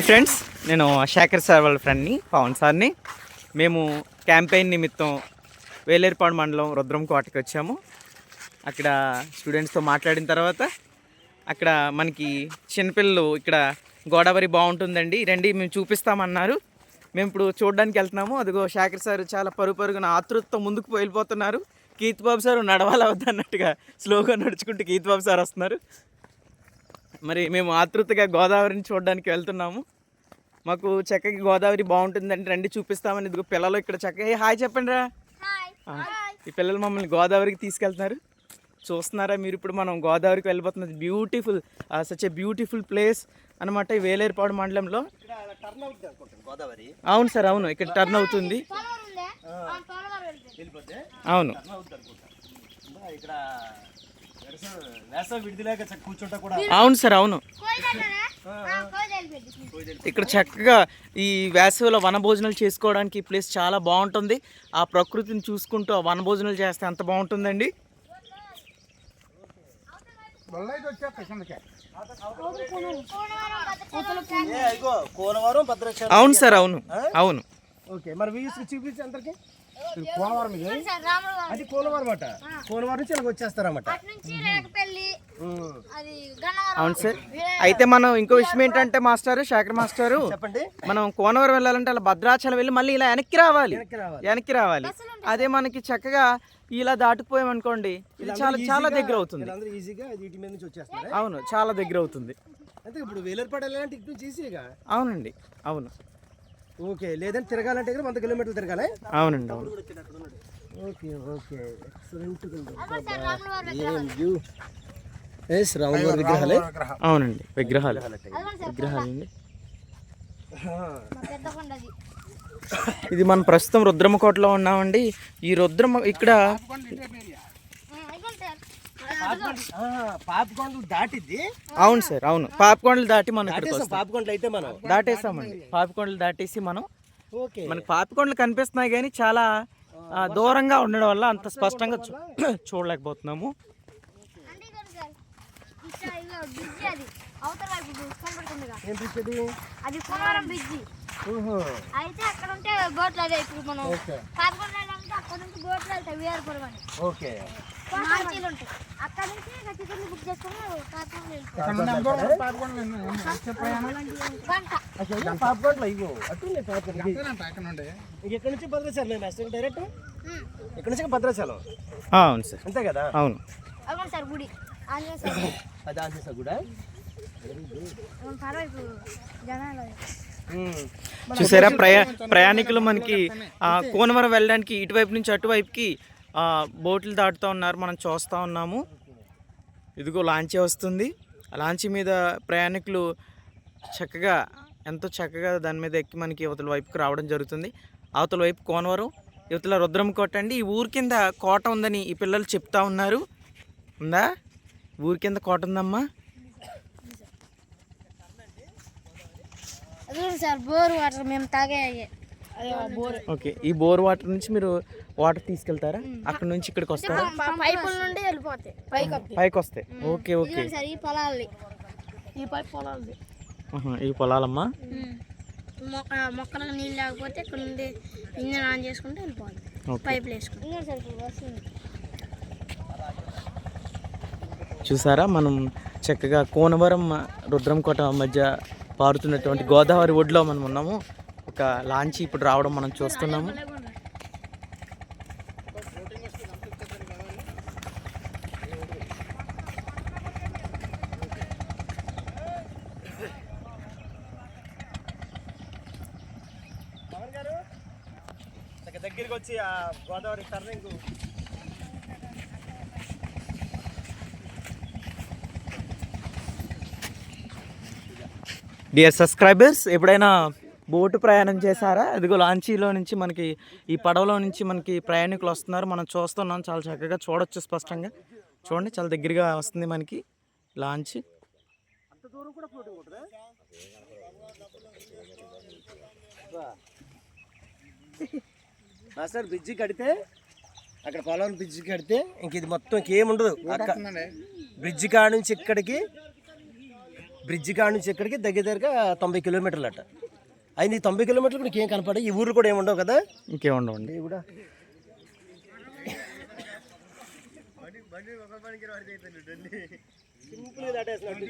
Friends, నేను Shekhar sir వాళ్ళ ఫ్రెండ్ని, పవన్ సార్ని. మేము క్యాంపెయిన్ నిమిత్తం వేలేరుపాడు మండలం రుద్రంకోటకి వచ్చాము. అక్కడ స్టూడెంట్స్తో మాట్లాడిన తర్వాత అక్కడ మనకి చిన్నపిల్లలు ఇక్కడ గోదావరి బాగుంటుందండి, రండి మేము చూపిస్తామన్నారు. మేము ఇప్పుడు చూడడానికి వెళ్తున్నాము. అదిగో శేఖర్ సార్ చాలా పరుగున ఆతృతతో ముందుకు వెళ్ళిపోతున్నారు. కీర్తి బాబు సార్ నడవాలి వద్దన్నట్టుగా స్లోగా నడుచుకుంటూ కీర్తి బాబు సార్ వస్తున్నారు. మరి మేము ఆతృతగా గోదావరిని చూడడానికి వెళ్తున్నాము. మాకు చక్కగా గోదావరి బాగుంటుందంటే రండి చూపిస్తామని ఇదిగో పిల్లలు ఇక్కడ చక్కగా హాయ్ చెప్పండి రా. ఈ పిల్లలు మమ్మల్ని గోదావరికి తీసుకెళ్తున్నారు. చూస్తున్నారా మీరు? ఇప్పుడు మనం గోదావరికి వెళ్ళిపోతున్నది. Beautiful, such a beautiful place అనమాట ఈ వేలేరుపాడు మండలంలో. అవును సార్, అవును, ఇక్కడ టర్న్ అవుతుంది. అవును, అవును సార్, అవును. ఇక్కడ చక్కగా ఈ వేసవిలో వనభోజనాలు చేసుకోవడానికి ఈ ప్లేస్ చాలా బాగుంటుంది. ఆ ప్రకృతిని చూసుకుంటూ ఆ వనభోజనాలు చేస్తే ఎంత బాగుంటుందండి. అవును సార్, అవును, అవును. కోనవరం అది కోనవరం అట. కోనవరం నుంచి ఇలా వచ్చేస్తారన్నమాట. అవును సార్. అయితే మనం ఇంకో విషయం ఏంటంటే మాస్టారు, శేఖర్ మాస్టారు, చెప్పండి. మనం కోనవరం వెళ్ళాలంటే అలా భద్రాచలం వెళ్ళి మళ్ళీ ఇలా వెనక్కి రావాలి. అదే మనకి చక్కగా ఇలా దాటిపోయామనుకోండి, ఇది చాలా దగ్గర అవుతుంది. అవును, చాలా దగ్గర అవుతుంది. అంటే ఇప్పుడు వేలేరుపాడు వెళ్ళాలంటే ఇటు నుంచి ఈజీగా. అవునండి, అవును. ఓకే, లేదంటే తిరగాలంటే 100 కిలోమీటర్లు తిరగాలి. అవునండి, అవును. Okay okay, excellent. రాములవారి విగ్రహాలే. అవునండి, విగ్రహాలు అండి. ఇది మనం ప్రస్తుతం రుద్రమకోటలో ఉన్నామండి. ఈ ఇక్కడ పాపికొండలు దాటిద్ది. అవును సార్, అవును. పాపికొండలు దాటి మనం పాపికొండలు అయితే మనం దాటేస్తామండి. పాపికొండలు దాటేసి మనం మనకి పాపికొండలు కనిపిస్తున్నాయి కానీ చాలా దూరంగా ఉండడం వల్ల అంత స్పష్టంగా చూడలేకపోతున్నాము. అయితే అక్కడ ఉంటే బోట్లు అదే ఇప్పుడు మనం పాపికొండ అక్కడ నుంచి బోట్లు వెళ్తాయి వీఆర్పురం అని. ఓకే, అక్కడ నుంచి టికెట్లు బుక్ చేసుకుని ఇక్కడ నుంచి భద్రాచలం డైరెక్ట్ ఇక్కడ నుంచి భద్రాచలం. అవును సార్, అంతే కదా. అవును. అవును సార్, గుడి అది ఆంజనేయ గుడి. చూసారా, ప్రయాణికులు మనకి కోనవరం వెళ్ళడానికి ఇటువైపు నుంచి అటువైపుకి బోట్లు దాటుతూ ఉన్నారు, మనం చూస్తూ ఉన్నాము. ఇదిగో లాంచీ వస్తుంది. ఆ లాంచీ మీద ప్రయాణికులు చక్కగా ఎంతో చక్కగా దాని మీద ఎక్కి మనకి యువతల వైపుకి రావడం జరుగుతుంది. అవతల వైపు కోనవరం, యువతల రుద్రంకోట అండి. ఈ ఊరి కింద కోట ఉందని ఈ పిల్లలు చెప్తా ఉన్నారు. ఉందా? ఊరి కింద కోట ఉందమ్మా. సార్, బోర్ వాటర్ మేము తాగే. ఓకే, ఈ బోర్ వాటర్ నుంచి మీరు వాటర్ తీసుకెళ్తారా? అక్కడ నుంచి ఇక్కడికి వస్తారా? పైపుల నుండి వెళ్ళిపోతాయి పైకి వస్తాయి. ఓకే ఓకే, ఈ పొలాలమ్మా. మొక్కలకు నీళ్ళు లేకపోతే ఇక్కడ నుండి ఇంజన్ ఆన్ చేసుకుంటే వెళ్ళిపోవాలి. పైపులు వేసుకుంటే చూసారా, మనం చక్కగా కోనవరం రుద్రంకోట మధ్య పారుతున్నటువంటి గోదావరి ఒడ్లో మనం ఉన్నాము. ఒక లాంచీ ఇప్పుడు రావడం మనం చూస్తున్నాము. దగ్గరికి వచ్చి ఆ గోదావరి టర్నింగ్. డియర్ సబ్స్క్రైబర్స్, ఎప్పుడైనా బోటు ప్రయాణం చేశారా? ఇదిగో లాంచీలో నుంచి మనకి ఈ పడవలో నుంచి మనకి ప్రయాణికులు వస్తున్నారు, మనం చూస్తున్నాం. చాలా చక్కగా చూడొచ్చు, స్పష్టంగా చూడండి. చాలా దగ్గరగా వస్తుంది మనకి లాంచీ. మాస్టర్ బ్రిడ్జి కడితే అక్కడ పొలం బ్రిడ్జి కడితే ఇంక ఇది మొత్తం ఇంకేముండదు. బ్రిడ్జి కాడ నుంచి ఇక్కడికి బ్రిడ్జి కాడ నుంచి ఇక్కడికి దగ్గర దగ్గరగా 90 కిలోమీటర్లు అట. అయితే ఈ 90 కిలోమీటర్లు కూడా ఇంకేం కనపడ, ఈ ఊర్లు కూడా ఏముండవు కదా. ఇంకేముండవండి. ఇవి కూడా సింపుల్గా దాటేస్తున్నట్టు.